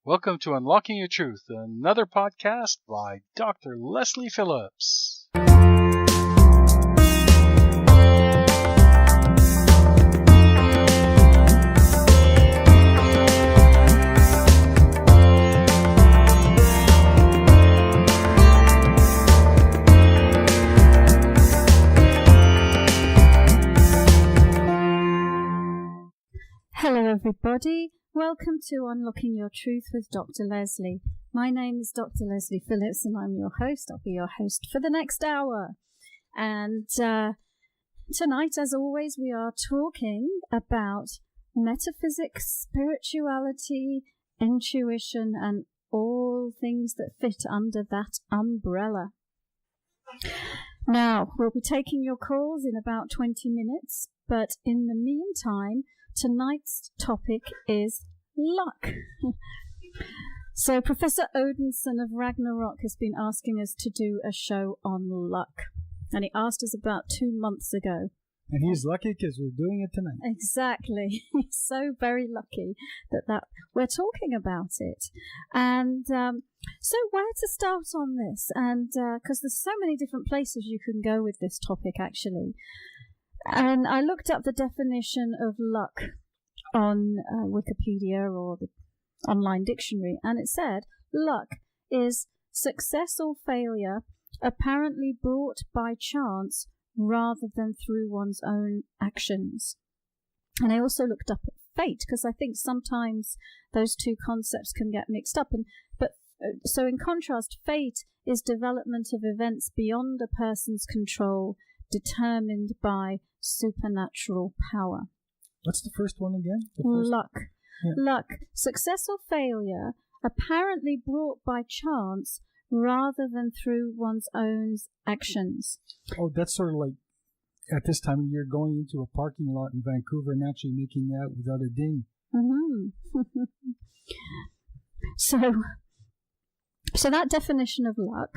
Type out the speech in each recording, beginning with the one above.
Welcome to Unlocking Your Truth, another podcast by Dr. Leslie Phillips. Hello everybody, welcome to Unlocking Your Truth with Dr. Leslie. My name is Dr. Leslie Phillips and I'm your host. I'll be your host for the next hour. And tonight, as always, we are talking about metaphysics, spirituality, intuition and all things that fit under that umbrella. Now, we'll be taking your calls in about 20 minutes, but in the meantime, tonight's topic is luck. So Professor Odinson of Ragnarok has been asking us to do a show on luck. And he asked us about 2 months ago. And he's lucky because we're doing it tonight. Exactly. He's so very lucky that we're talking about it. And so where to start on this? And because there's so many different places you can go with this topic, actually. And I looked up the definition of luck on Wikipedia or the online dictionary, and it said, luck is success or failure apparently brought by chance rather than through one's own actions. And I also looked up at fate, because I think sometimes those two concepts can get mixed up. So in contrast, fate is development of events beyond a person's control, determined by supernatural power. What's the first one again? Luck. Yeah. Luck. Success or failure apparently brought by chance rather than through one's own actions. Oh, that's sort of like at this time of year going into a parking lot in Vancouver and actually making out without a ding. Mm-hmm. So that definition of luck,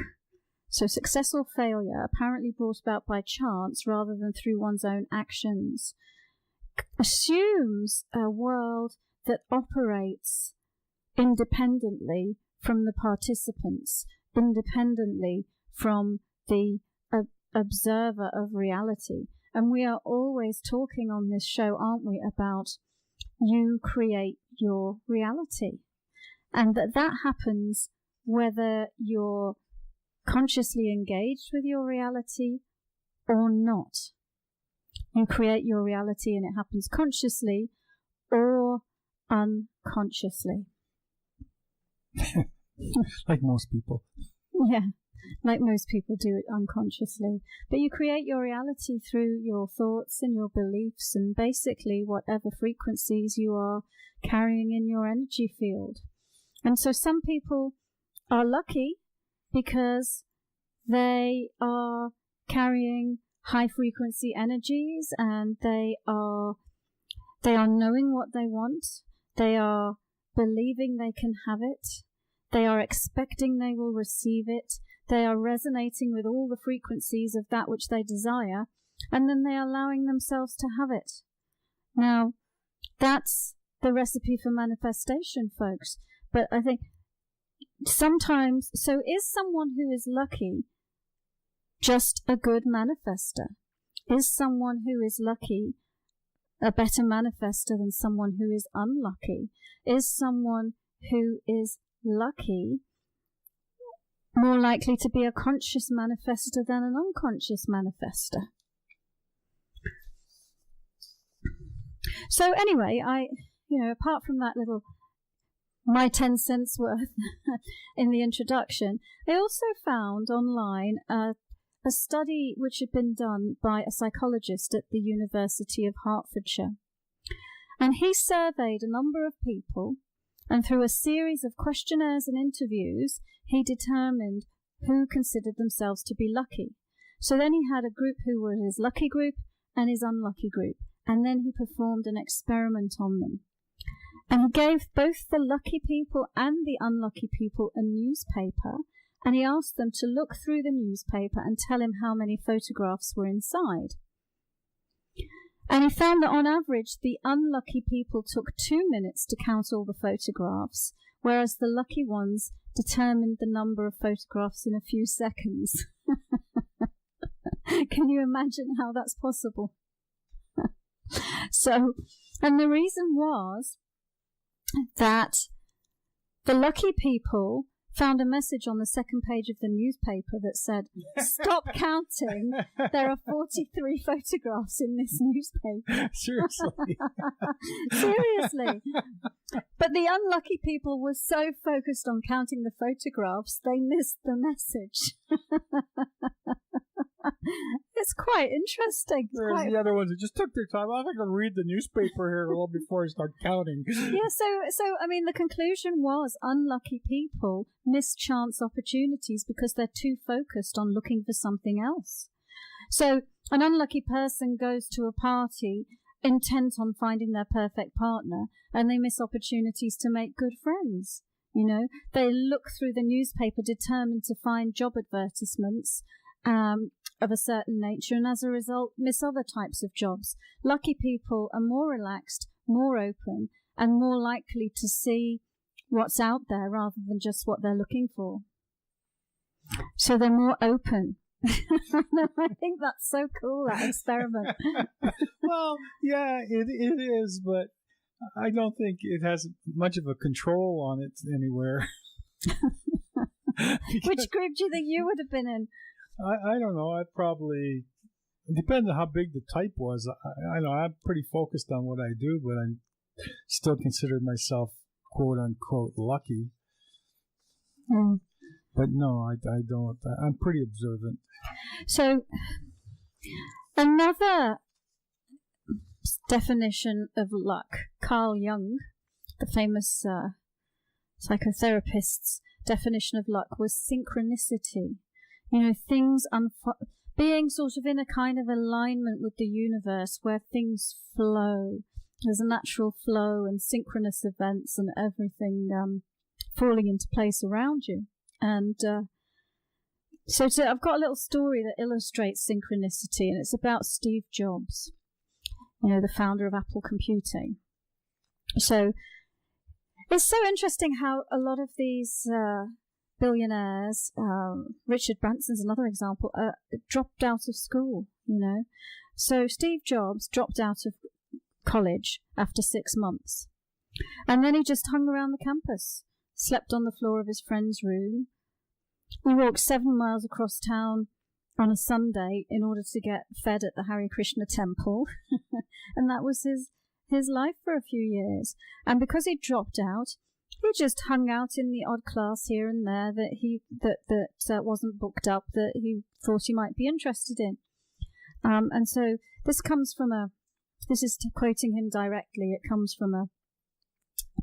so success or failure apparently brought about by chance rather than through one's own actions, assumes a world that operates independently from the participants, independently from the observer of reality. And we are always talking on this show, aren't we, about you create your reality. And that happens whether you're consciously engaged with your reality or not. You create your reality and it happens consciously or unconsciously. Like most people. Yeah, like most people do it unconsciously. But you create your reality through your thoughts and your beliefs and basically whatever frequencies you are carrying in your energy field. And so some people are lucky because they are carrying high frequency energies and they are knowing what they want. They are believing they can have it. They are expecting they will receive it. They are resonating with all the frequencies of that which they desire, and then they are allowing themselves to have it. Now, that's the recipe for manifestation, folks. But I think sometimes, so is someone who is lucky just a good manifester? Is someone who is lucky a better manifester than someone who is unlucky? Is someone who is lucky more likely to be a conscious manifester than an unconscious manifester? So anyway, apart from that little my 10 cents worth in the introduction, I also found online a study which had been done by a psychologist at the University of Hertfordshire. And he surveyed a number of people, and through a series of questionnaires and interviews, he determined who considered themselves to be lucky. So then he had a group who were his lucky group and his unlucky group, and then he performed an experiment on them. And he gave both the lucky people and the unlucky people a newspaper, and he asked them to look through the newspaper and tell him how many photographs were inside. And he found that on average, the unlucky people took 2 minutes to count all the photographs, whereas the lucky ones determined the number of photographs in a few seconds. Can you imagine how that's possible? So, and the reason was that the lucky people found a message on the second page of the newspaper that said, "Stop counting. There are 43 photographs in this newspaper." Seriously. Seriously. But the unlucky people were so focused on counting the photographs, they missed the message. It's quite interesting. Whereas the other ones that just took their time. I think I'll read the newspaper here a little before I start counting. Yeah, so I mean, the conclusion was unlucky people miss chance opportunities because they're too focused on looking for something else. So an unlucky person goes to a party intent on finding their perfect partner, and they miss opportunities to make good friends. You know, they look through the newspaper determined to find job advertisements of a certain nature, and as a result miss other types of jobs. Lucky people are more relaxed, more open, and more likely to see what's out there rather than just what they're looking for. So they're more open. I think that's so cool, that experiment. Well, yeah, it is, but I don't think it has much of a control on it anywhere. Which group do you think you would have been in? I don't know. I'd probably, it depends on how big the type was. I know I'm pretty focused on what I do, but I still consider myself quote unquote lucky. Mm. But no, I don't. I'm pretty observant. So another definition of luck, Carl Jung, the famous psychotherapist's definition of luck, was synchronicity. You know, things being sort of in a kind of alignment with the universe where things flow. There's a natural flow and synchronous events and everything falling into place around you. And so I've got a little story that illustrates synchronicity, and it's about Steve Jobs, you know, the founder of Apple Computing. So it's so interesting how a lot of these billionaires, Richard Branson's another example, dropped out of school, you know. So Steve Jobs dropped out of college after 6 months. And then he just hung around the campus, slept on the floor of his friend's room. He walked 7 miles across town on a Sunday in order to get fed at the Hare Krishna temple. And that was his life for a few years. And because he dropped out, he just hung out in the odd class here and there that wasn't booked up, that he thought he might be interested in. And so this is quoting him directly. It comes from a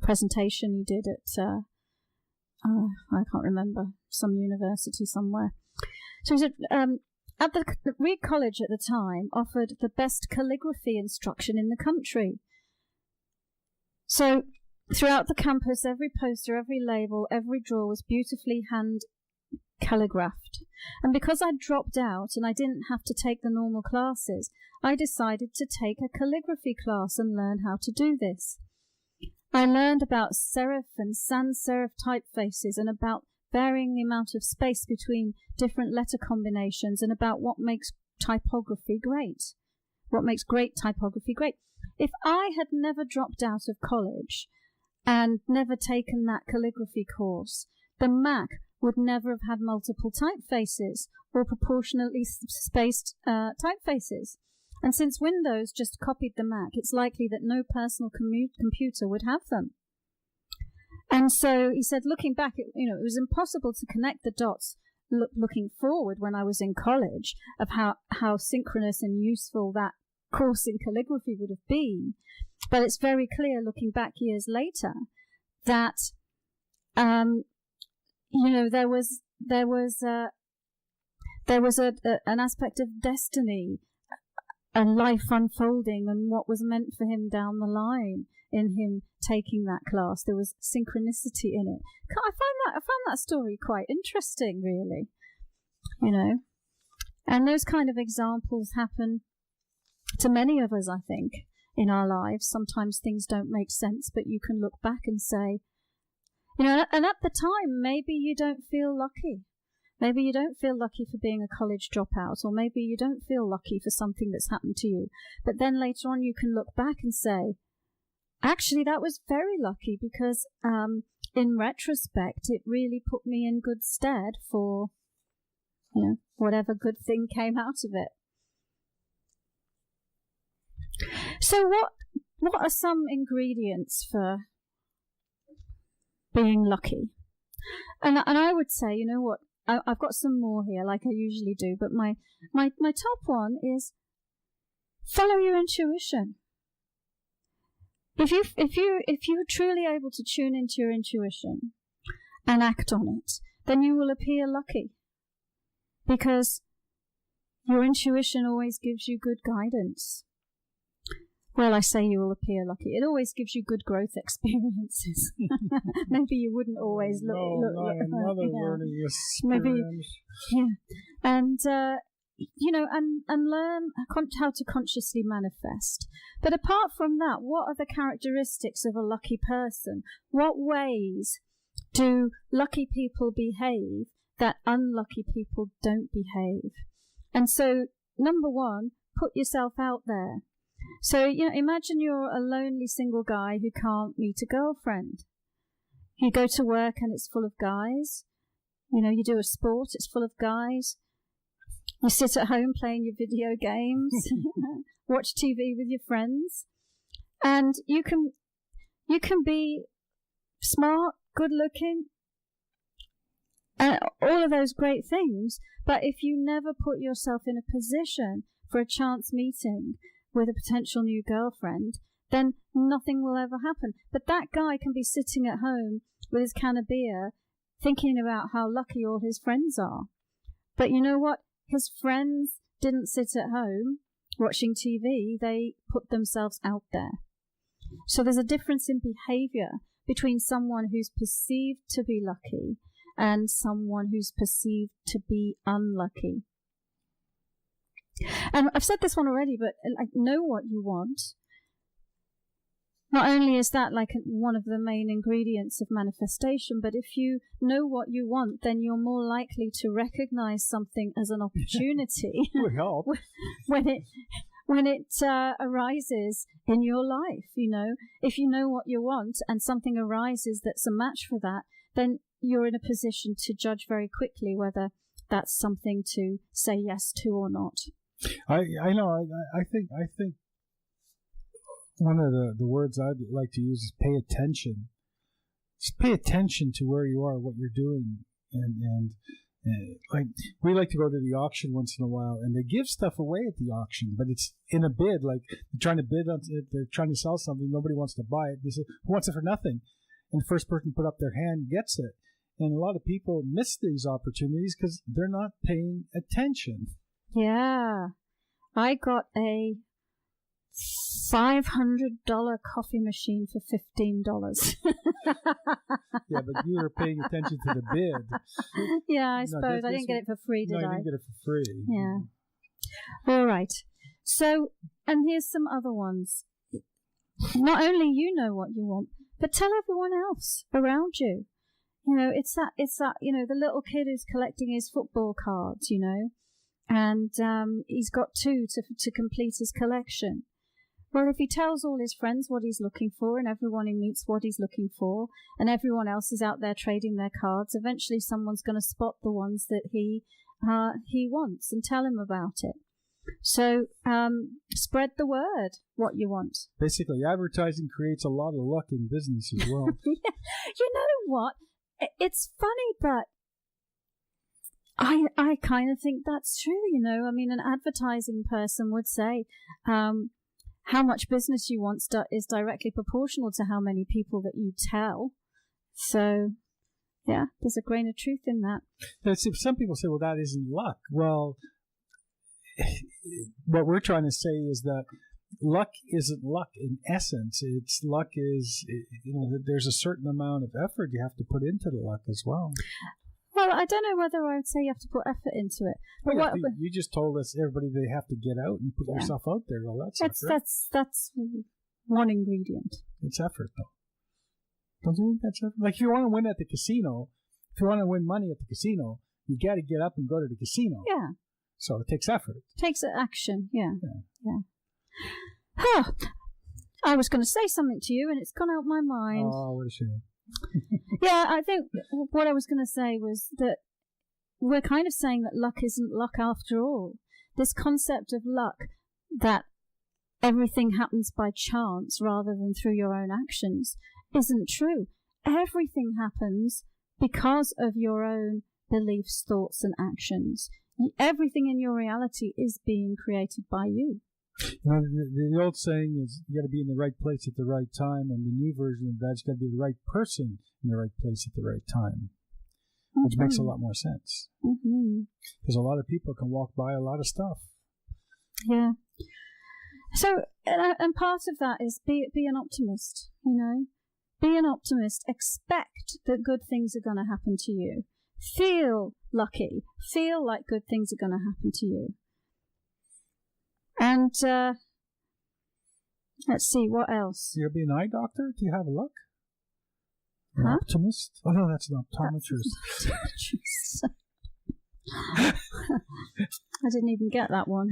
presentation he did at, I can't remember, some university somewhere. So he said, at the Reed College at the time offered the best calligraphy instruction in the country. So throughout the campus, every poster, every label, every drawer was beautifully hand calligraphed. And because I dropped out and I didn't have to take the normal classes, I decided to take a calligraphy class and learn how to do this. I learned about serif and sans serif typefaces and about varying the amount of space between different letter combinations and about what makes typography great. What makes great typography great. If I had never dropped out of college and never taken that calligraphy course, the Mac would never have had multiple typefaces or proportionally spaced typefaces. And since Windows just copied the Mac, it's likely that no personal computer would have them. And so he said, looking back, it was impossible to connect the dots looking forward when I was in college of how synchronous and useful that course in calligraphy would have been. But it's very clear looking back years later that, there was an aspect of destiny and life unfolding and what was meant for him down the line in him taking that class. There was synchronicity in it. I found that story quite interesting, really. You know, and those kind of examples happen to many of us, I think, in our lives. Sometimes things don't make sense, but you can look back and say, And at the time, maybe you don't feel lucky. Maybe you don't feel lucky for being a college dropout, or maybe you don't feel lucky for something that's happened to you. But then later on, you can look back and say, actually, that was very lucky because in retrospect, it really put me in good stead for, whatever good thing came out of it. So what are some ingredients for being lucky? And I would say, you know what? I've got some more here, like I usually do, but my top one is follow your intuition. If you're truly able to tune into your intuition and act on it, then you will appear lucky, because your intuition always gives you good guidance. Well, I say you will appear lucky. It always gives you good growth experiences. Maybe you wouldn't always look. Another learning experience. Maybe, and and learn how to consciously manifest. But apart from that, what are the characteristics of a lucky person? What ways do lucky people behave that unlucky people don't behave? And so, number one, put yourself out there. So, imagine you're a lonely single guy who can't meet a girlfriend. You go to work and it's full of guys. You do a sport, it's full of guys. You sit at home playing your video games, watch TV with your friends, and you can be smart, good looking, all of those great things. But if you never put yourself in a position for a chance meeting with a potential new girlfriend, then nothing will ever happen. But that guy can be sitting at home with his can of beer, thinking about how lucky all his friends are. But you know what? His friends didn't sit at home watching TV. They put themselves out there. So there's a difference in behavior between someone who's perceived to be lucky and someone who's perceived to be unlucky. And I've said this one already, but know what you want. Not only is that one of the main ingredients of manifestation, but if you know what you want, then you're more likely to recognize something as an opportunity when it arises in your life. If you know what you want and something arises that's a match for that, then you're in a position to judge very quickly whether that's something to say yes to or not. I know. I think one of the words I'd like to use is pay attention. Just pay attention to where you are, what you're doing, and like we like to go to the auction once in a while, and they give stuff away at the auction, but it's in a bid. Like they're trying to bid on it, they're trying to sell something, nobody wants to buy it. They say, who wants it for nothing? And the first person to put up their hand gets it. And a lot of people miss these opportunities because they're not paying attention. Yeah. I got a $500 coffee machine for $15. Yeah, but you were paying attention to the bid. Yeah, I suppose. I didn't get it for free, did I? No, you didn't get it for free. Yeah. All right. So, and here's some other ones. Not only you know what you want, but tell everyone else around you. It's that, the little kid who's collecting his football cards, and he's got 2 to complete his collection. Well, if he tells all his friends what he's looking for, and everyone he meets what he's looking for, and everyone else is out there trading their cards, eventually someone's going to spot the ones that he wants and tell him about it. So spread the word what you want. Basically, advertising creates a lot of luck in business as well. Yeah. You know what? It's funny, but I kind of think that's true, I mean, an advertising person would say how much business you want is directly proportional to how many people that you tell. So, yeah, there's a grain of truth in that. Some people say, well, that isn't luck. Well, what we're trying to say is that luck isn't luck in essence. It's luck is, there's a certain amount of effort you have to put into the luck as well. Well, I don't know whether I would say you have to put effort into it. But well, you just told us everybody they have to get out and put yourself out there. Well, that's one ingredient. It's effort, though. Don't you think that's effort? Like if you want to win at the casino, if you want to win money at the casino, you got to get up and go to the casino. Yeah. So it takes effort. Takes action. Yeah. Huh. I was going to say something to you, and it's gone out my mind. Oh, what a shame. Yeah, I think what I was going to say was that we're kind of saying that luck isn't luck after all. This concept of luck, that everything happens by chance rather than through your own actions, isn't true. Everything happens because of your own beliefs, thoughts, and actions. Everything in your reality is being created by you. You know, the old saying is you got to be in the right place at the right time, and the new version of that's got to be the right person in the right place at the right time, which makes a lot more sense. Because a lot of people can walk by a lot of stuff. Yeah. So, and part of that is be an optimist, you know. Be an optimist. Expect that good things are going to happen to you. Feel lucky. Feel like good things are going to happen to you. And let's see, what else? You'll be an eye doctor? Do you have luck? An Huh? optimist? Oh, no, that's an optometrist. I didn't even get that one.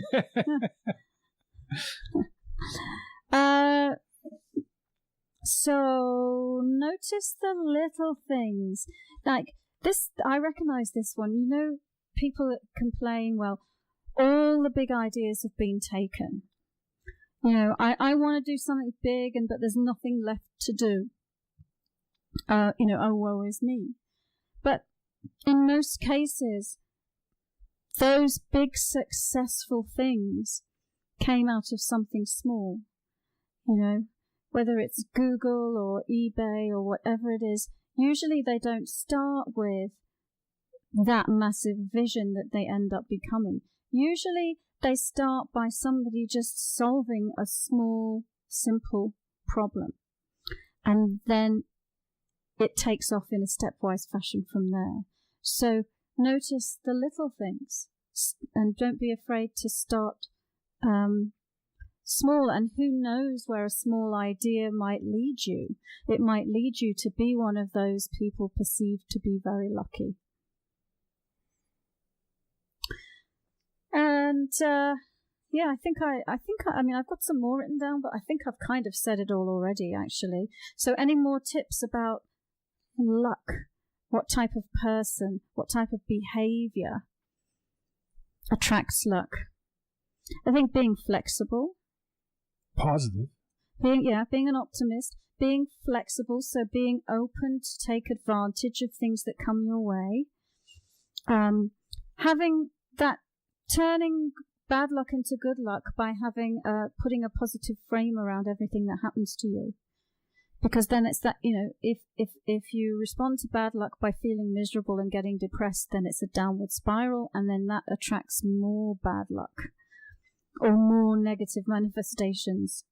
So notice the little things. Like this, I recognize this one. You know, people that complain, well, all the big ideas have been taken. You know, I want to do something big, but there's nothing left to do. You know, oh, woe is me. But in most cases, those big successful things came out of something small. You know, whether it's Google or eBay or whatever it is, usually they don't start with that massive vision that they end up becoming. Usually they start by somebody just solving a small, simple problem. And then it takes off in a stepwise fashion from there. So notice the little things and don't be afraid to start small. And who knows where a small idea might lead you. It might lead you to be one of those people perceived to be very lucky. And yeah, I mean, I've got some more written down, but I think I've kind of said it all already, actually. So any more tips about luck? What type of person, what type of behavior attracts luck? I think being flexible. Positive. Being an optimist. Being flexible, so being open to take advantage of things that come your way. Having that, turning bad luck into good luck by having putting a positive frame around everything that happens to you, because then it's that, you know, if you respond to bad luck by feeling miserable and getting depressed, then it's a downward spiral, and then that attracts more bad luck or more negative manifestations.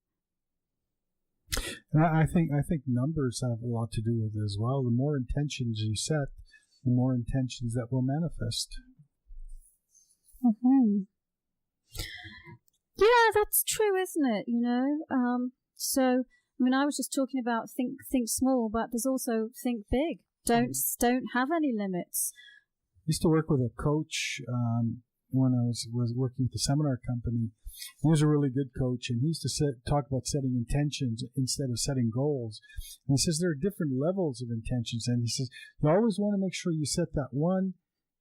And I think numbers have a lot to do with it as well. The more intentions you set, the more intentions that will manifest. Yeah, that's true, isn't it? You know, so I mean, I was just talking about think small, but there's also think big. Don't have any limits. I used to work with a coach when I was working with the seminar company. He was a really good coach, and he used to talk about setting intentions instead of setting goals. And he says there are different levels of intentions, and he says you always want to make sure you set that one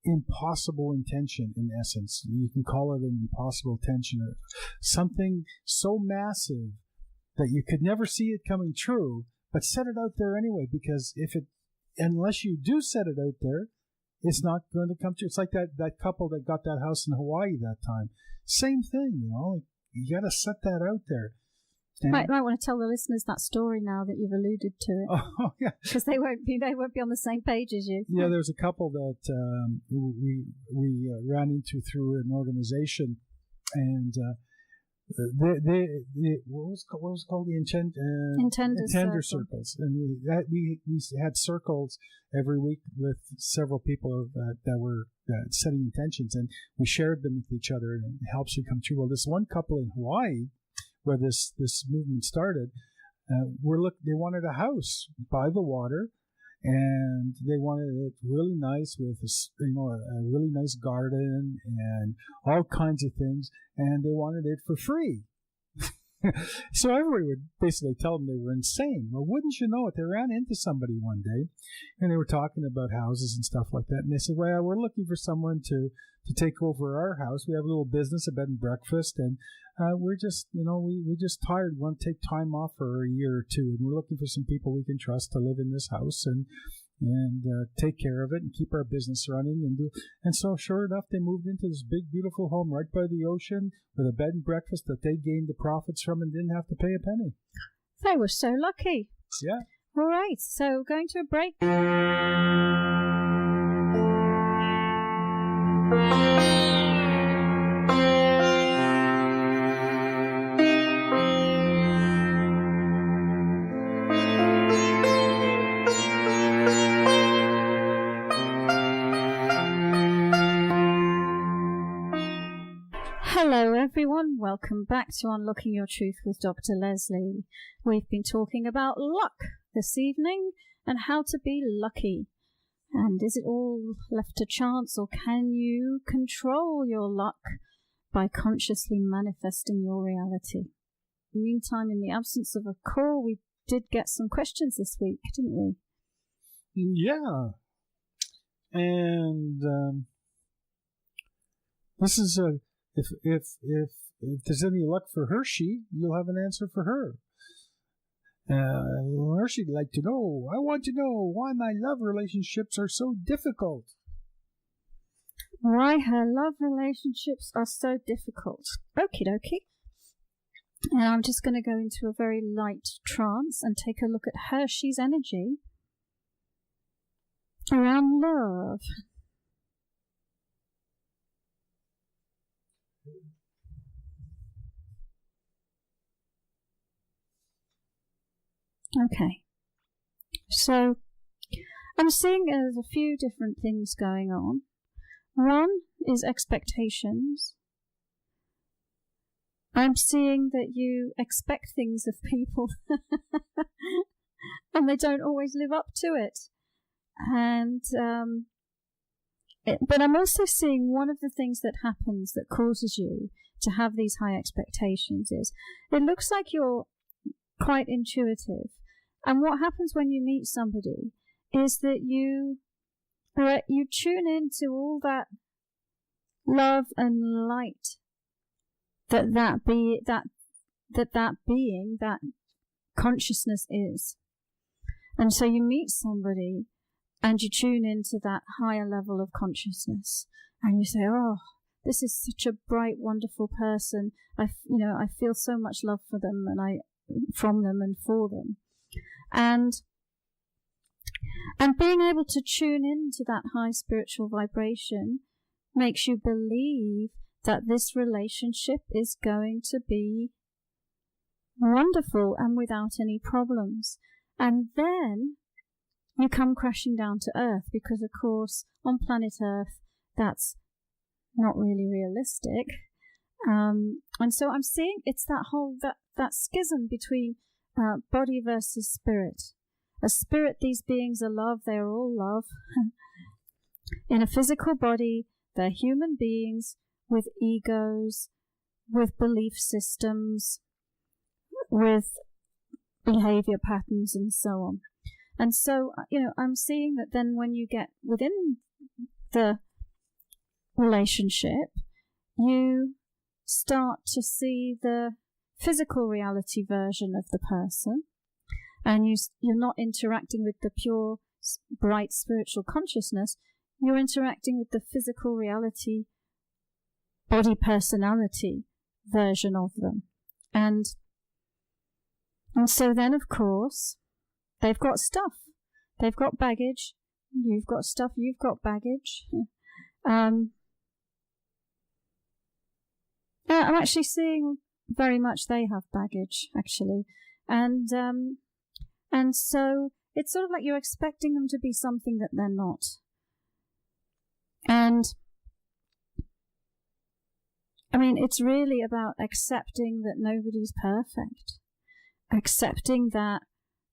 impossible intention. In essence, you can call it an impossible intention, or something so massive that you could never see it coming true, but set it out there anyway, because unless you do set it out there, it's not going to come true. It's like that couple that got that house in Hawaii that time. Same thing, you know, like you got to set that out there. You might want to tell the listeners that story now that you've alluded to it. Oh, yeah. Because they won't be on the same page as you. Yeah, there's a couple that we ran into through an organization, and they what was it called, the intender circles, and we had circles every week with several people that were setting intentions, and we shared them with each other, and it helps you come true. Well, this one couple in Hawaii, where this movement started, they wanted a house by the water, and they wanted it really nice with a really nice garden and all kinds of things, and they wanted it for free. So everybody would basically tell them they were insane. Well, wouldn't you know it, they ran into somebody one day, and they were talking about houses and stuff like that, and they said, well, we're looking for someone to take over our house. We have a little business, a bed and breakfast, and we're just, we're just tired. We want to take time off for a year or two, and we're looking for some people we can trust to live in this house and take care of it and keep our business running and so sure enough, they moved into this big beautiful home right by the ocean with a bed and breakfast that they gained the profits from and didn't have to pay a penny. They were so lucky. Yeah. All right, so going to a break. Hello everyone, welcome back to Unlocking Your Truth with Dr. Leslie. We've been talking about luck this evening and how to be lucky. And is it all left to chance, or can you control your luck by consciously manifesting your reality? In the meantime, in the absence of a call, we did get some questions this week, didn't we? Yeah. And this is if there's any luck for Hershey, you'll have an answer for her. Hershey'd like to know, I want to know why my love relationships are so difficult. Why her love relationships are so difficult. Okie dokie. And I'm just going to go into a very light trance and take a look at Hershey's energy around love. Okay, so I'm seeing there's a few different things going on. One is expectations. I'm seeing that you expect things of people and they don't always live up to it. And but I'm also seeing one of the things that happens that causes you to have these high expectations is it looks like you're quite intuitive. And what happens when you meet somebody is that you tune into all that love and light that being, that consciousness is. And so you meet somebody and you tune into that higher level of consciousness and you say, oh, this is such a bright, wonderful person. I feel so much love for them from them and for them. And being able to tune into that high spiritual vibration makes you believe that this relationship is going to be wonderful and without any problems. And then you come crashing down to Earth because, of course, on planet Earth, that's not really realistic. And so I'm seeing it's that whole, that schism between body versus spirit. A spirit, these beings are love, they are all love. In a physical body, they're human beings with egos, with belief systems, with behavior patterns and so on. And so, I'm seeing that then when you get within the relationship, you start to see the physical reality version of the person, and you're not interacting with the pure, bright spiritual consciousness, you're interacting with the physical reality, body personality version of them. And so then, of course, they've got stuff. They've got baggage. You've got stuff. You've got baggage. I'm actually seeing very much they have baggage, actually. And so it's sort of like you're expecting them to be something that they're not. And I mean, it's really about accepting that nobody's perfect. accepting that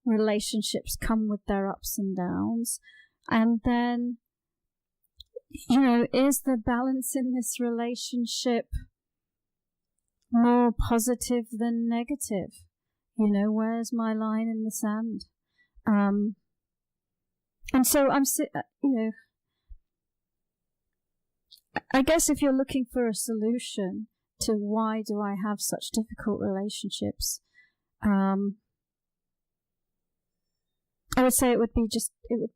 relationships come with their ups and downs, and then, is the balance in this relationship more positive than negative? Where's my line in the sand? And so I guess if you're looking for a solution to why do I have such difficult relationships, I would say it would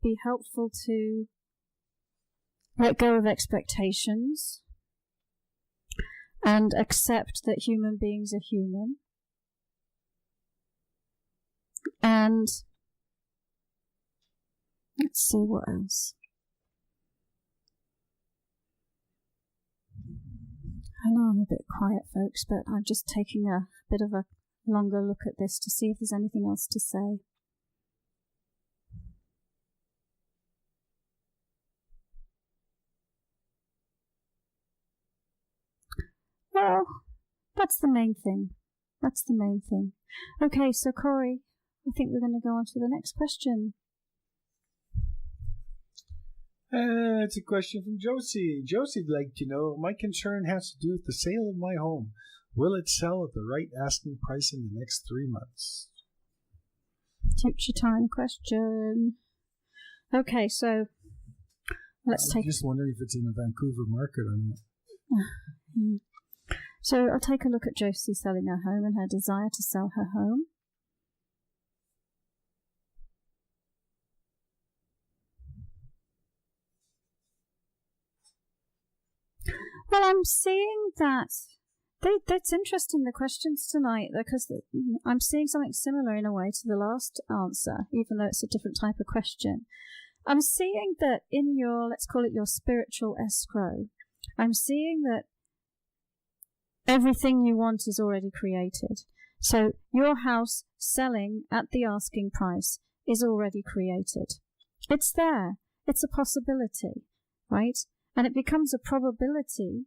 be helpful to let go of expectations and accept that human beings are human. And let's see what else. I know I'm a bit quiet, folks, but I'm just taking a bit of a longer look at this to see if there's anything else to say. Well, that's the main thing. Okay, so Corey, I think we're going to go on to the next question. It's a question from Josie. Josie'd like to know, my concern has to do with the sale of my home. Will it sell at the right asking price in the next 3 months? Future time question. Okay, so I'm just wondering if it's in the Vancouver market or not. So I'll take a look at Josie selling her home and her desire to sell her home. Well, I'm seeing that that's interesting, the questions tonight, because I'm seeing something similar in a way to the last answer, even though it's a different type of question. I'm seeing that in your, let's call it your spiritual escrow, I'm seeing that everything you want is already created. So your house selling at the asking price is already created. It's there. It's a possibility, right? And it becomes a probability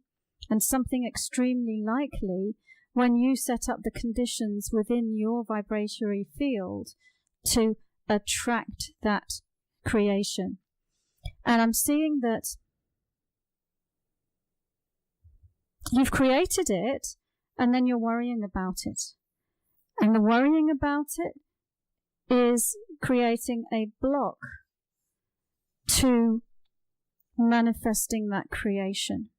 and something extremely likely when you set up the conditions within your vibratory field to attract that creation. And I'm seeing that you've created it, and then you're worrying about it. And the worrying about it is creating a block to manifesting that creation.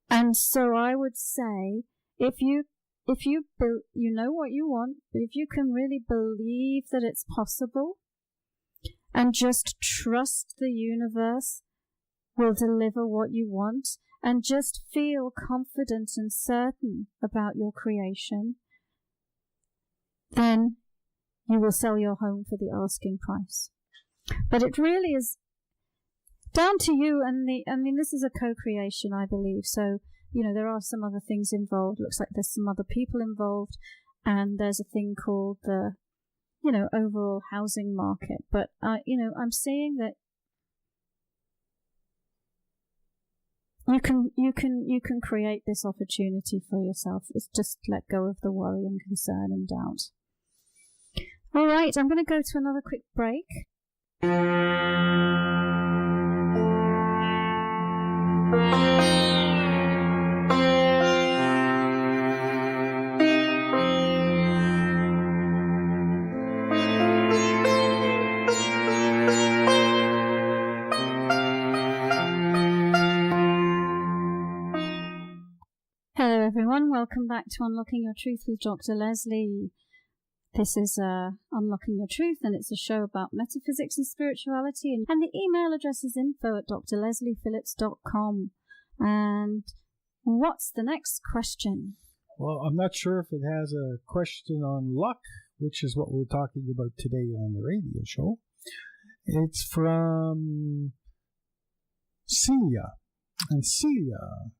And so I would say, if you know what you want, but if you can really believe that it's possible and just trust the universe will deliver what you want, and just feel confident and certain about your creation, then you will sell your home for the asking price. But it really is down to you, and this is a co-creation, I believe. So, there are some other things involved. Looks like there's some other people involved, and there's a thing called the, overall housing market. But, I'm saying that you can create this opportunity for yourself. It's just let go of the worry and concern and doubt. All right, I'm going to go to another quick break. Hello everyone, welcome back to Unlocking Your Truth with Dr. Leslie. This is Unlocking Your Truth, and it's a show about metaphysics and spirituality. And the email address is info@drlesliephillips.com. And what's the next question? Well, I'm not sure if it has a question on luck, which is what we're talking about today on the radio show. It's from Celia. And Celia,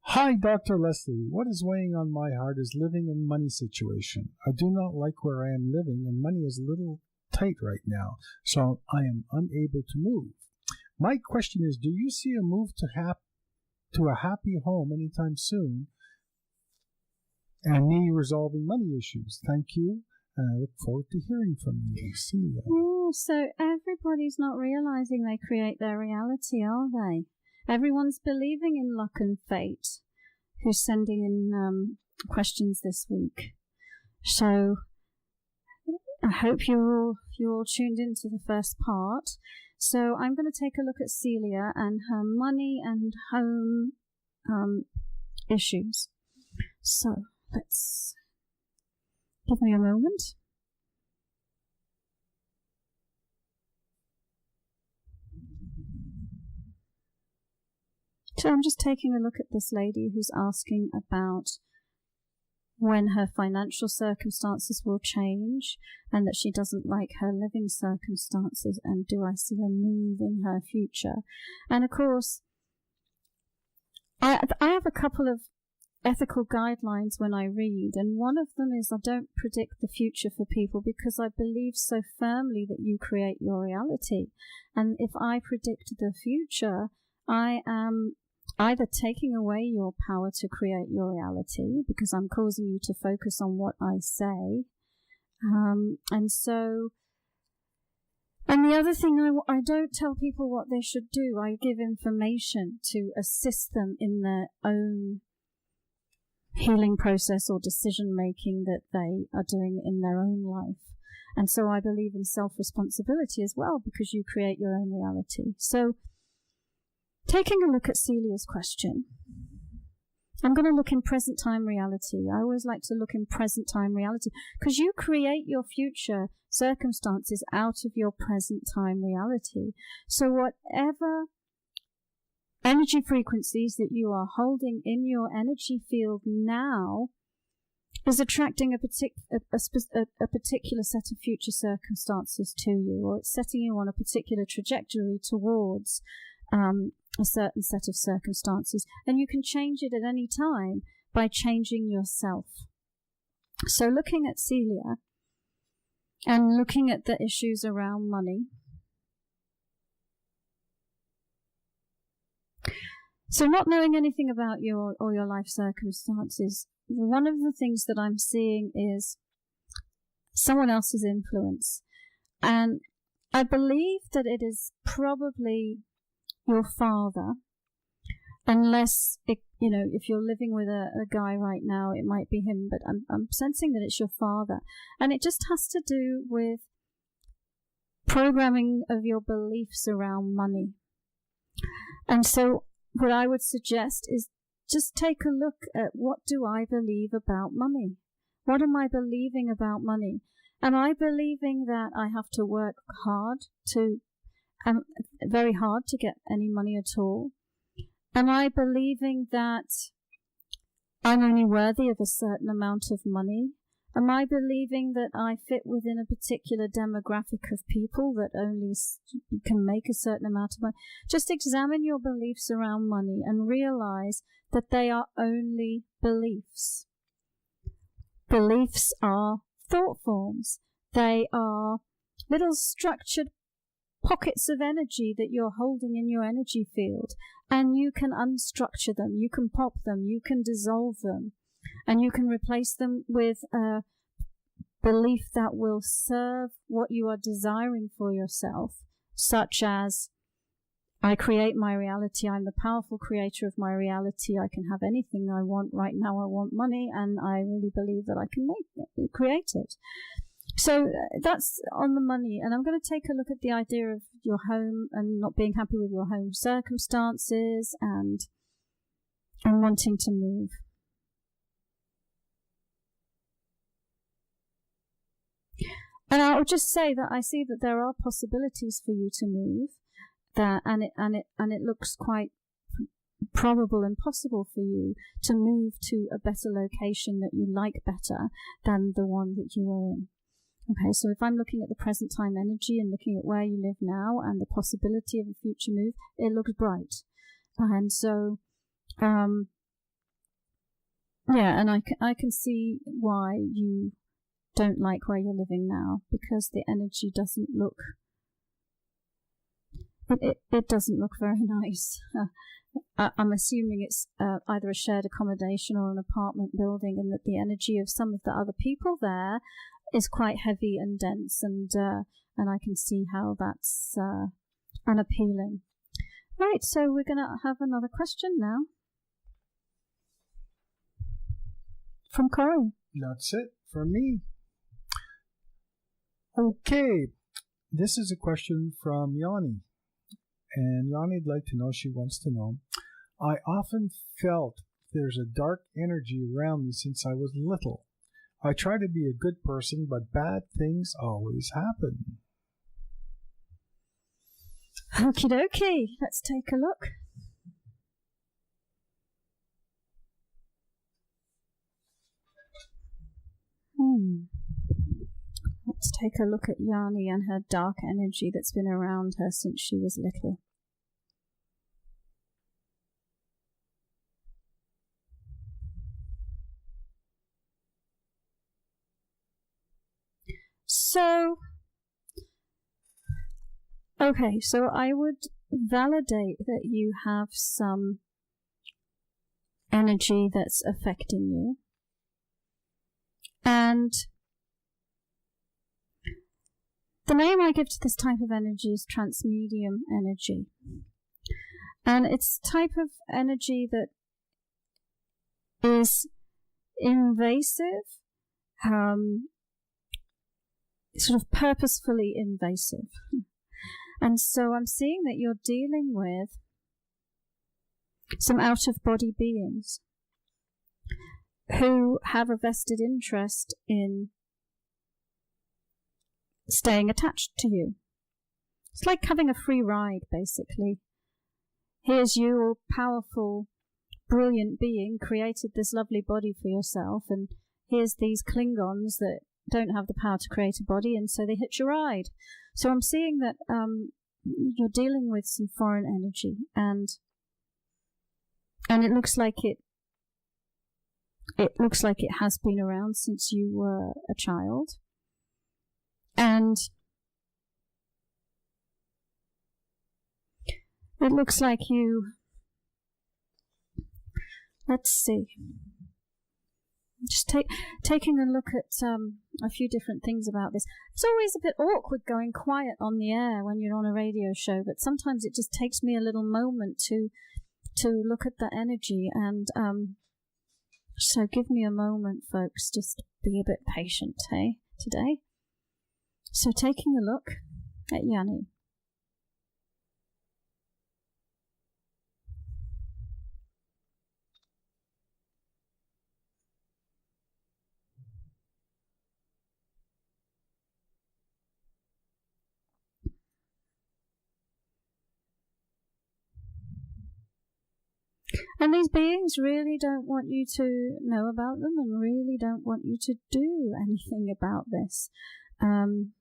hi, Dr. Leslie. What is weighing on my heart is living and money situation. I do not like where I am living, and money is a little tight right now, so I am unable to move. My question is, do you see a move to a happy home anytime soon? and me resolving money issues. Thank you. And I look forward to hearing from you, Celia. Yeah, so everybody's not realizing they create their reality, are they? Everyone's believing in luck and fate who's sending in questions this week. So I hope you're all tuned into the first part. So I'm going to take a look at Celia and her money and home issues. So let's give me a moment. So I'm just taking a look at this lady who's asking about when her financial circumstances will change and that she doesn't like her living circumstances, and do I see a move in her future? And of course, I have a couple of ethical guidelines when I read, and one of them is I don't predict the future for people because I believe so firmly that you create your reality. And if I predict the future, I am either taking away your power to create your reality because I'm causing you to focus on what I say. And the other thing, I don't tell people what they should do. I give information to assist them in their own healing process or decision making that they are doing in their own life. And so I believe in self-responsibility as well, because you create your own reality. So taking a look at Celia's question, I'm going to look in present time reality. I always like to look in present time reality because you create your future circumstances out of your present time reality. So whatever energy frequencies that you are holding in your energy field now is attracting a particular set of future circumstances to you, or it's setting you on a particular trajectory towards a certain set of circumstances, and you can change it at any time by changing yourself. So looking at Celia and looking at the issues around money. So not knowing anything about your life circumstances, one of the things that I'm seeing is someone else's influence. And I believe that it is probably your father, unless if you're living with a guy right now, it might be him, but I'm sensing that it's your father, and it just has to do with programming of your beliefs around money. And so what I would suggest is just take a look at, what do I believe about money? What am I believing about money? Am I believing that I have to work very hard to get any money at all? Am I believing that I'm only worthy of a certain amount of money? Am I believing that I fit within a particular demographic of people that only can make a certain amount of money? Just examine your beliefs around money and realize that they are only beliefs. Beliefs are thought forms. They are little structured pockets of energy that you're holding in your energy field, and you can unstructure them, you can pop them, you can dissolve them, and you can replace them with a belief that will serve what you are desiring for yourself, such as, I create my reality, I'm the powerful creator of my reality, I can have anything I want. Right now I want money, and I really believe that I can create it. So that's on the money, and I'm going to take a look at the idea of your home and not being happy with your home circumstances and wanting to move. And I'll just say that I see that there are possibilities for you to move, and it looks quite probable and possible for you to move to a better location that you like better than the one that you are in. Okay, so if I'm looking at the present time energy and looking at where you live now and the possibility of a future move, it looks bright. And so, and I can see why you don't like where you're living now, because the energy doesn't look, it doesn't look very nice. I'm assuming it's either a shared accommodation or an apartment building, and that the energy of some of the other people there is quite heavy and dense, and I can see how that's unappealing. Right, so we're going to have another question now from Corey. That's it from me. Okay, this is a question from Yanni. And Yanni'd like to know, she wants to know, I often felt there's a dark energy around me since I was little. I try to be a good person, but bad things always happen. Okie dokie, let's take a look. Let's take a look at Yanni and her dark energy that's been around her since she was little. So I would validate that you have some energy that's affecting you. And the name I give to this type of energy is transmedium energy. And it's a type of energy that is invasive, sort of purposefully invasive. And so I'm seeing that you're dealing with some out-of-body beings who have a vested interest in staying attached to you. It's like having a free ride, basically. Here's you, all powerful, brilliant being, created this lovely body for yourself, and here's these Klingons that don't have the power to create a body, and so they hitch a ride. So I'm seeing that you're dealing with some foreign energy, and it looks like it has been around since you were a child. And it looks like you, let's see, just taking a look at a few different things about this. It's always a bit awkward going quiet on the air when you're on a radio show, but sometimes it just takes me a little moment to look at the energy, and so give me a moment, folks. Just be a bit patient, hey, today. So taking a look at Yanni. And these beings really don't want you to know about them, and really don't want you to do anything about this. And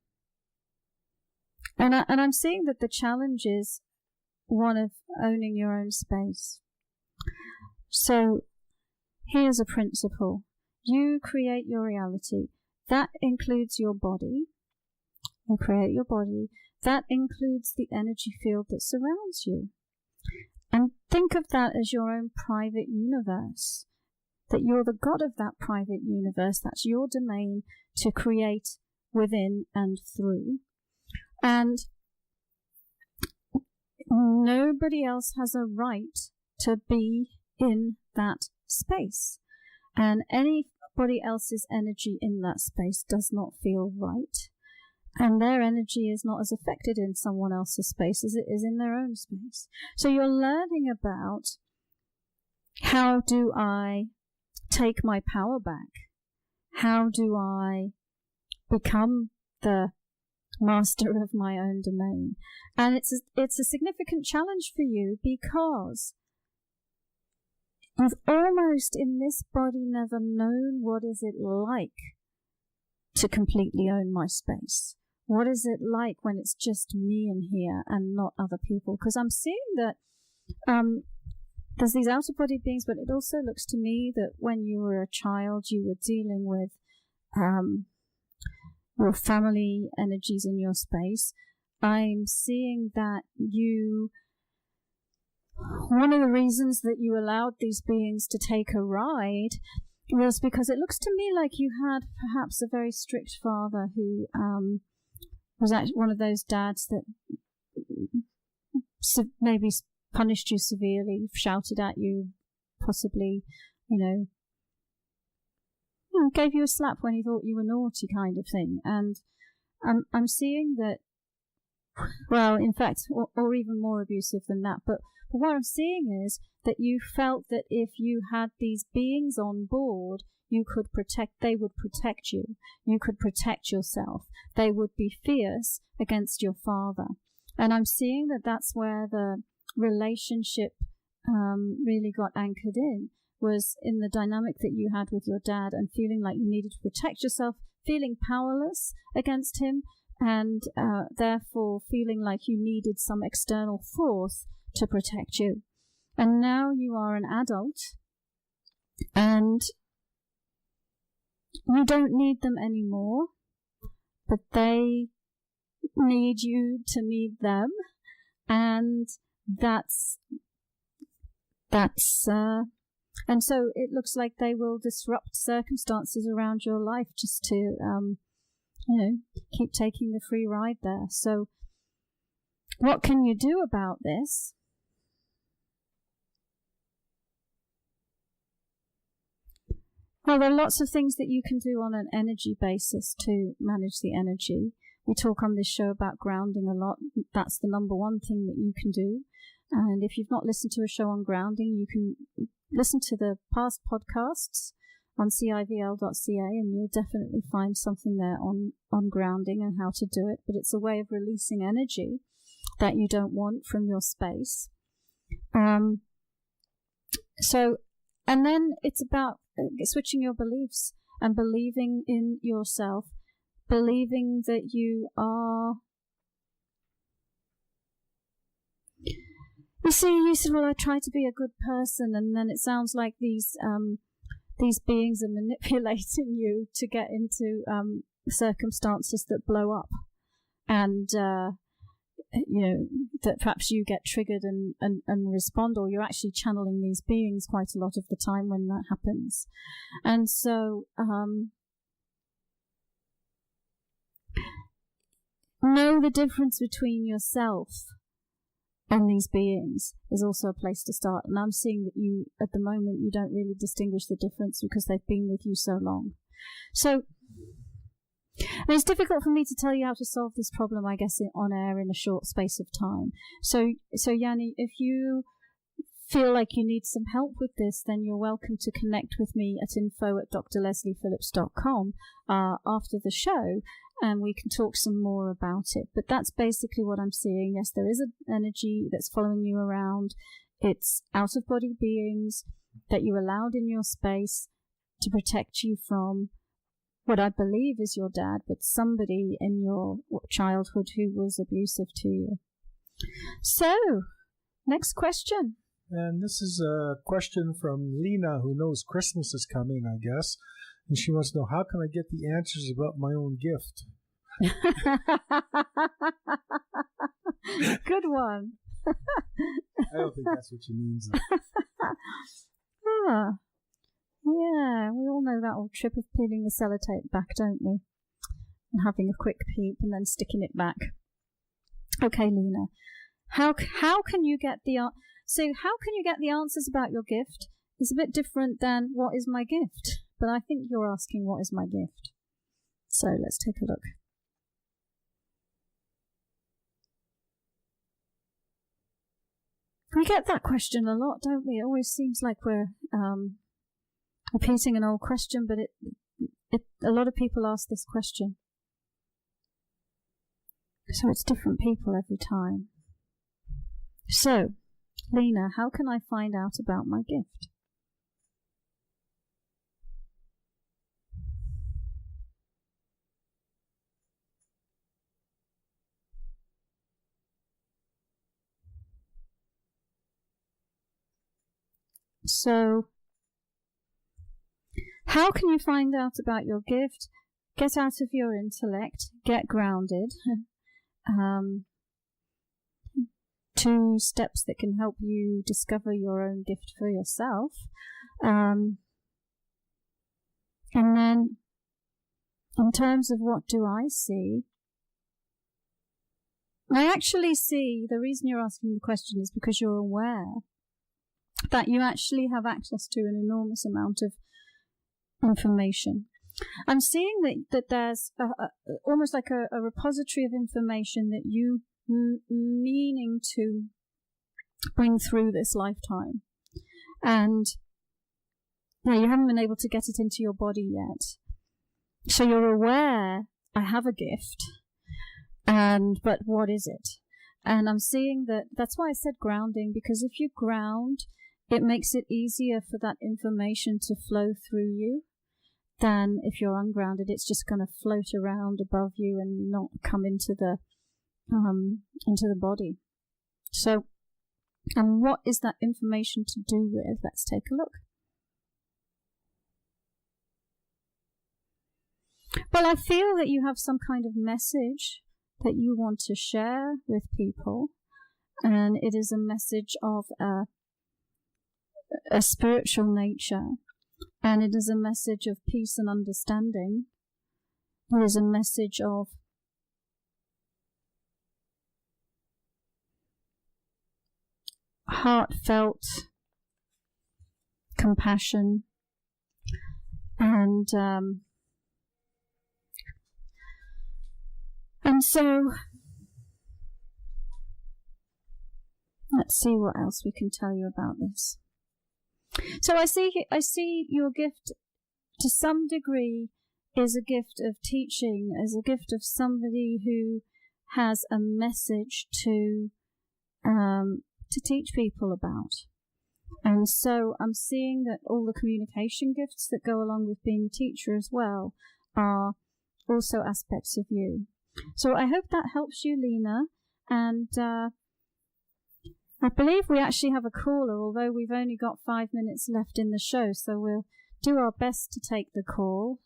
I'm seeing that the challenge is one of owning your own space. So here's a principle. You create your reality. That includes your body. You create your body. That includes the energy field that surrounds you. And think of that as your own private universe. That you're the god of that private universe. That's your domain to create within and through. And nobody else has a right to be in that space. And anybody else's energy in that space does not feel right. And their energy is not as affected in someone else's space as it is in their own space. So you're learning about, how do I take my power back? How do I become the master of my own domain? And it's a significant challenge for you, because you've almost in this body never known what is it like to completely own my space. What is it like when it's just me in here and not other people? Because I'm seeing that there's these out-of-body beings, but it also looks to me that when you were a child, you were dealing with your family energies in your space. I'm seeing that you one of the reasons that you allowed these beings to take a ride was because it looks to me like you had perhaps a very strict father who was actually one of those dads that maybe punished you severely, shouted at you, possibly, gave you a slap when he thought you were naughty, kind of thing. And I'm seeing that, well, in fact, or even more abusive than that. But what I'm seeing is that you felt that if you had these beings on board, they would protect you. You could protect yourself. They would be fierce against your father. And I'm seeing that that's where the relationship really got anchored in, was in the dynamic that you had with your dad and feeling like you needed to protect yourself, feeling powerless against him, and therefore feeling like you needed some external force to protect you. And now you are an adult, and you don't need them anymore, but they need you to need them, and and so it looks like they will disrupt circumstances around your life just to, keep taking the free ride there. So what can you do about this? Well, there are lots of things that you can do on an energy basis to manage the energy. We talk on this show about grounding a lot. That's the number one thing that you can do. And if you've not listened to a show on grounding, you can listen to the past podcasts on civl.ca, and you'll definitely find something there on grounding and how to do it. But it's a way of releasing energy that you don't want from your space. And then it's about switching your beliefs and believing in yourself, believing that you are. You see, you said, well, I try to be a good person, and then it sounds like these beings are manipulating you to get into circumstances that blow up, and that perhaps you get triggered and respond, or you're actually channeling these beings quite a lot of the time when that happens. And so know the difference between yourself and these beings is also a place to start. And I'm seeing that you, at the moment, you don't really distinguish the difference because they've been with you so long. So it's difficult for me to tell you how to solve this problem, I guess, on air in a short space of time. So Yanni, if you feel like you need some help with this, then you're welcome to connect with me at info@drlesliephillips.com after the show, and we can talk some more about it. But that's basically what I'm seeing. Yes, there is an energy that's following you around. It's out-of-body beings that you allowed in your space to protect you from what I believe is your dad, but somebody in your childhood who was abusive to you. So, next question. And this is a question from Lena, who knows Christmas is coming, I guess. And she wants to know, how can I get the answers about my own gift? Good one. I don't think that's what she means. Yeah, we all know that old trick of peeling the sellotape back, don't we? And having a quick peep and then sticking it back. Okay, Lena. How can you get the answers about your gift? It's a bit different than what is my gift, but I think you're asking what is my gift. So let's take a look. We get that question a lot, don't we? It always seems like we're repeating an old question, but a lot of people ask this question. So it's different people every time. So, Lena, how can I find out about my gift? So, how can you find out about your gift? Get out of your intellect, get grounded, 2 steps that can help you discover your own gift for yourself. And then, in terms of what do I see, I actually see, the reason you're asking the question is because you're aware that you actually have access to an enormous amount of information. I'm seeing that there's almost like a repository of information that you meaning to bring through this lifetime. And you haven't been able to get it into your body yet. So you're aware, I have a gift, but what is it? And I'm seeing that's why I said grounding, because if you ground, it makes it easier for that information to flow through you than if you're ungrounded. It's just going to float around above you and not come into the body. So, and what is that information to do with? Let's take a look. Well, I feel that you have some kind of message that you want to share with people, and it is a message of a spiritual nature, and it is a message of peace and understanding. It is a message of heartfelt compassion and so let's see what else we can tell you about this. So I see your gift to some degree is a gift of teaching, as a gift of somebody who has a message to teach people about. And so I'm seeing that all the communication gifts that go along with being a teacher as well are also aspects of you. So I hope that helps you, Lena. And I believe we actually have a caller, although we've only got 5 minutes left in the show, so we'll do our best to take the call.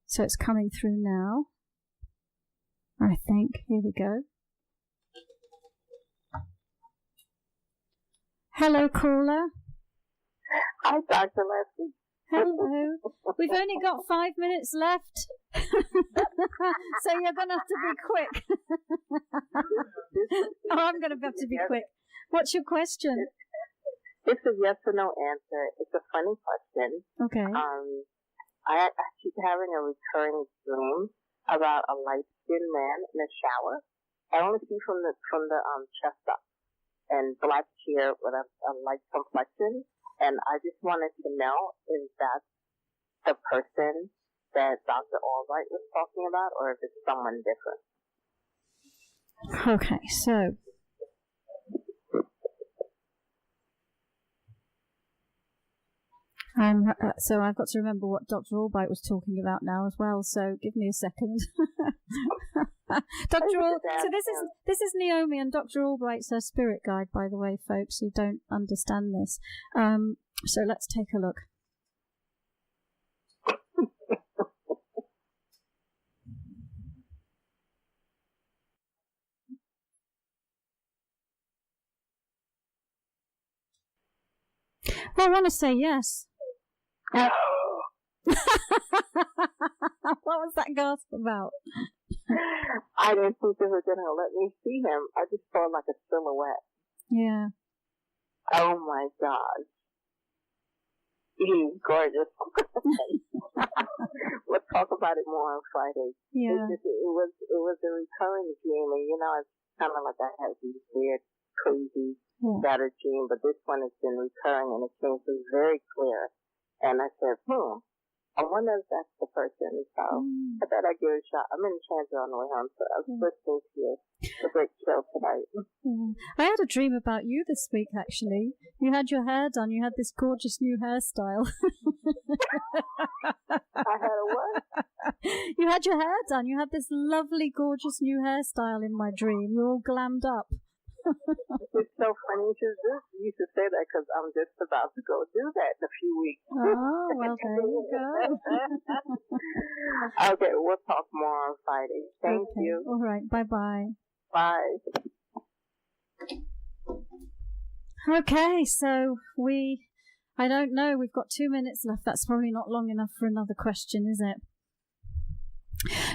So it's coming through now, I think. Here we go. Hello, caller. Hi, Dr. Leslie. Hello. We've only got 5 minutes left, so you're going to have to be quick. I'm going to have to be quick. What's your question? It's a yes or no answer. It's a funny question. Okay. I keep having a recurring dream about a light-skinned man in a shower. I only see from the chest up, and black hair with a light complexion. And I just wanted to know, is that the person that Dr. Albright was talking about, or if it's someone different? Okay, so I've got to remember what Dr. Albright was talking about now as well. So give me a second. So this is Naomi, and Dr. Albright's her spirit guide, by the way, folks who don't understand this. So let's take a look. Well, I want to say yes. What was that gasp about? I didn't think they were going to let me see him. I just saw like a silhouette. Yeah. Oh my gosh. He's gorgeous. We'll talk about it more on Friday. Yeah. It was a recurring dream, and it's kind of like I had these weird, crazy, scattered dream, but this one has been recurring, and it came through very clear. And I said, I wonder if that's the person. So I thought I'd give it a shot. I'm in transit on the way home, so I was listening to the great show tonight. Yeah. I had a dream about you this week, actually. You had your hair done. You had this gorgeous new hairstyle. I had a what? You had your hair done. You had this lovely, gorgeous new hairstyle in my dream. You're all glammed up. It's so funny you should say that, because I'm just about to go do that in a few weeks. Oh, well, there you go. Okay, we'll talk more on Friday. Thank you. All right, bye-bye. Bye. Okay, so I don't know, we've got 2 minutes left. That's probably not long enough for another question, is it?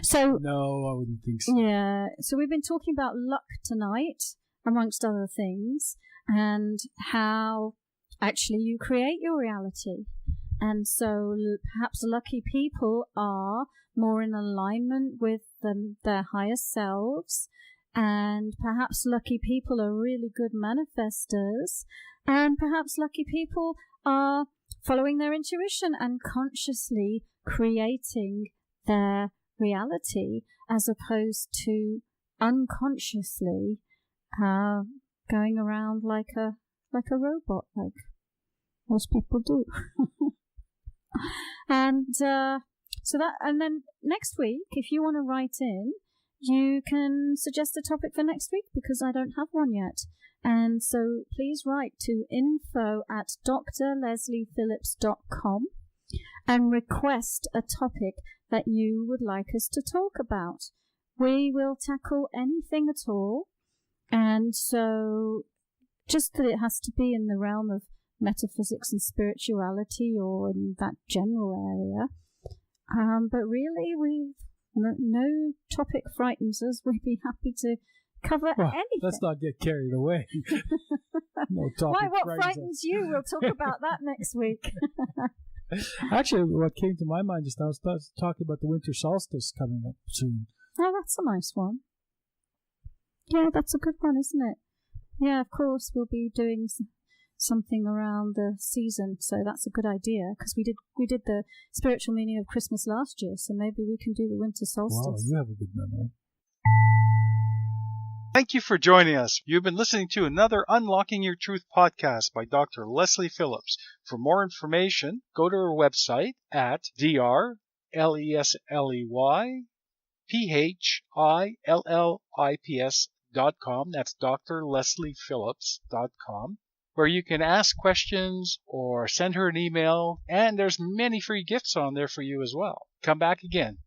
So No, I wouldn't think so. Yeah, so we've been talking about luck tonight, amongst other things, and how actually you create your reality. And so perhaps lucky people are more in alignment with their higher selves, and perhaps lucky people are really good manifestors, and perhaps lucky people are following their intuition and consciously creating their reality, as opposed to unconsciously going around like a robot, like most people do. And and then next week, if you want to write in, you can suggest a topic for next week, because I don't have one yet. And so please write to info@drlesliephillips.com and request a topic that you would like us to talk about. We will tackle anything at all. And so just that it has to be in the realm of metaphysics and spirituality, or in that general area. But really, no topic frightens us. We'd be happy to cover anything. Let's not get carried away. No topic. Why? What frightens you? We'll talk about that next week. Actually, what came to my mind just now was talking about the winter solstice coming up soon. Oh, that's a nice one. Yeah, that's a good one, isn't it? Yeah, of course, we'll be doing something around the season, so that's a good idea, because we did the spiritual meaning of Christmas last year, so maybe we can do the winter solstice. Wow, you have a good memory. Thank you for joining us. You've been listening to another Unlocking Your Truth podcast by Dr. Leslie Phillips. For more information, go to our website at drlesleyphillips.com. That's drlesliephillips.com, where you can ask questions or send her an email, and there's many free gifts on there for you as well. Come back again.